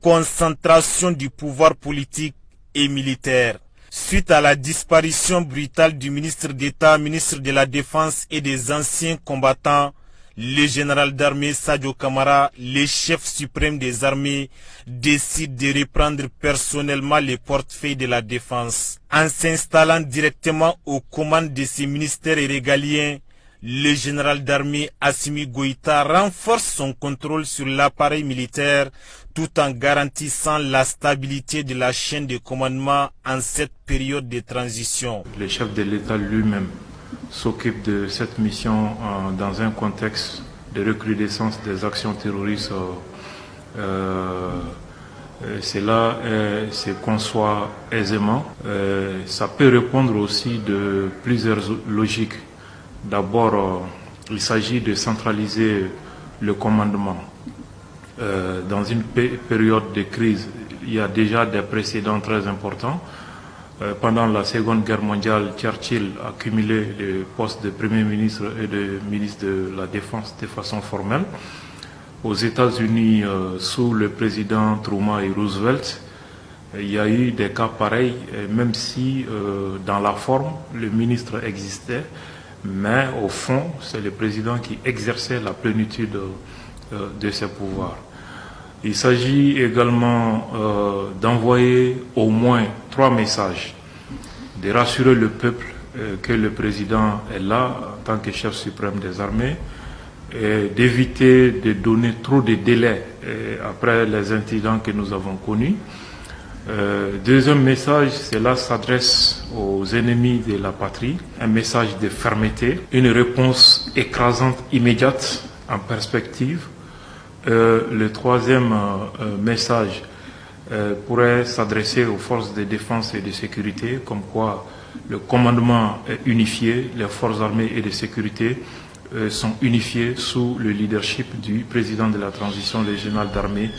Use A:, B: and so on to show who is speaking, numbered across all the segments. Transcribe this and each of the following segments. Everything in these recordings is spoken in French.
A: concentration du pouvoir politique et militaire. Suite à la disparition brutale du ministre d'État, ministre de la Défense et des anciens combattants, le général d'armée Sadio Kamara, le chef suprême des armées, décide de reprendre personnellement les portefeuilles de la défense. En s'installant directement aux commandes de ses ministères régaliens, le général d'armée Assimi Goïta renforce son contrôle sur l'appareil militaire tout en garantissant la stabilité de la chaîne de commandement en cette période de transition.
B: Le chef de l'État lui-même s'occupe de cette mission dans un contexte de recrudescence des actions terroristes. Cela se conçoit aisément. Ça peut répondre aussi de plusieurs logiques. D'abord, il s'agit de centraliser le commandement. Dans une période de crise, il y a déjà des précédents très importants. Pendant la Seconde Guerre mondiale, Churchill a cumulé les postes de Premier ministre et de ministre de la Défense de façon formelle. Aux États-Unis, sous le président Truman et Roosevelt, il y a eu des cas pareils, même si dans la forme, le ministre existait, mais au fond, c'est le président qui exerçait la plénitude de ses pouvoirs. Il s'agit également d'envoyer au moins 3 messages, de rassurer le peuple que le président est là en tant que chef suprême des armées, et d'éviter de donner trop de délais après les incidents que nous avons connus. Deuxième message, cela s'adresse aux ennemis de la patrie, un message de fermeté, une réponse écrasante immédiate en perspective. Le troisième message pourrait s'adresser aux forces de défense et de sécurité, comme quoi le commandement est unifié, les forces armées et de sécurité sont unifiées sous le leadership du président de la transition, le général d'armée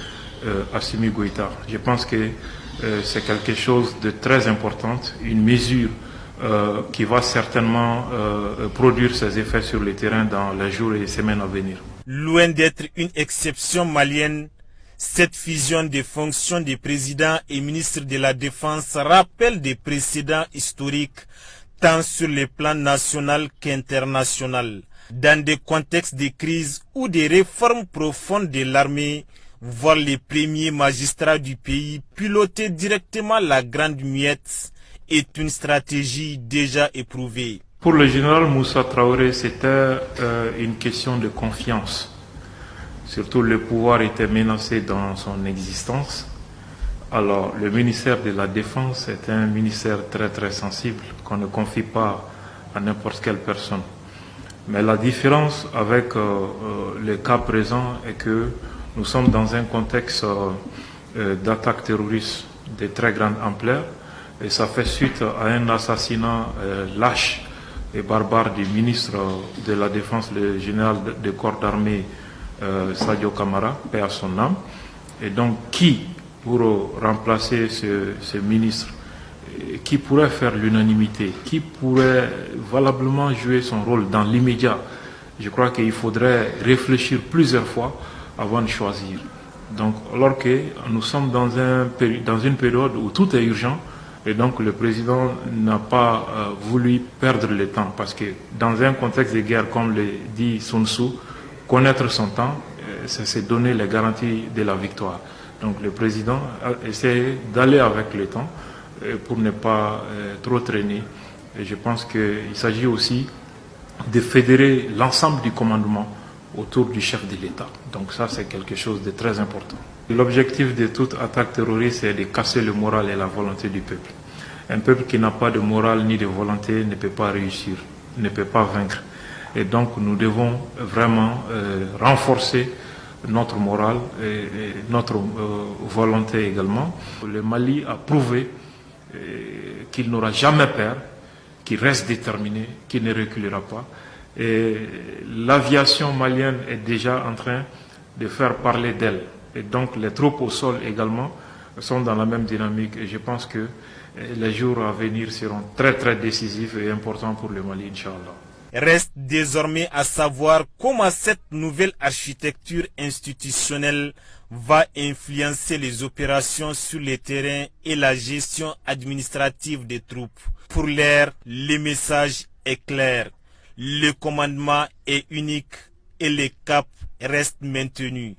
B: Assimi Goïta. Je pense que c'est quelque chose de très important, une mesure qui va certainement produire ses effets sur le terrain dans les jours et les semaines à venir.
A: Loin d'être une exception malienne, cette fusion des fonctions des présidents et ministres de la Défense rappelle des précédents historiques tant sur le plan national qu'international. Dans des contextes de crise ou de réformes profondes de l'armée, voir les premiers magistrats du pays piloter directement la Grande Muette est une stratégie déjà éprouvée.
B: Pour le général Moussa Traoré, c'était une question de confiance. Surtout, le pouvoir était menacé dans son existence. Alors, le ministère de la Défense est un ministère très très sensible qu'on ne confie pas à n'importe quelle personne. Mais la différence avec le cas présent est que nous sommes dans un contexte d'attaque terroriste de très grande ampleur et ça fait suite à un assassinat lâche et barbare du ministre de la Défense, le général de corps d'armée Sadio Kamara, paix à son âme. Et donc, qui pour remplacer ce ministre, qui pourrait faire l'unanimité, qui pourrait valablement jouer son rôle dans l'immédiat? Je crois qu'il faudrait réfléchir plusieurs fois avant de choisir. Donc, alors que nous sommes dans une période où tout est urgent, et donc le président n'a pas voulu perdre le temps, parce que dans un contexte de guerre, comme le dit Sun Tzu, connaître son temps, c'est donner les garanties de la victoire. Donc le président a essayé d'aller avec le temps pour ne pas trop traîner. Et je pense qu'il s'agit aussi de fédérer l'ensemble du commandement autour du chef de l'État. Donc ça, c'est quelque chose de très important. L'objectif de toute attaque terroriste est de casser le moral et la volonté du peuple. Un peuple qui n'a pas de morale ni de volonté ne peut pas réussir, ne peut pas vaincre. Et donc nous devons vraiment renforcer notre morale et notre volonté également. Le Mali a prouvé qu'il n'aura jamais peur, qu'il reste déterminé, qu'il ne reculera pas. Et l'aviation malienne est déjà en train de faire parler d'elle. Et donc les troupes au sol également sont dans la même dynamique. Et je pense que les jours à venir seront très très décisifs et importants pour le Mali, Inch'Allah.
A: Reste désormais à savoir comment cette nouvelle architecture institutionnelle va influencer les opérations sur le terrain et la gestion administrative des troupes. Pour l'heure, le message est clair. Le commandement est unique et les caps restent maintenus.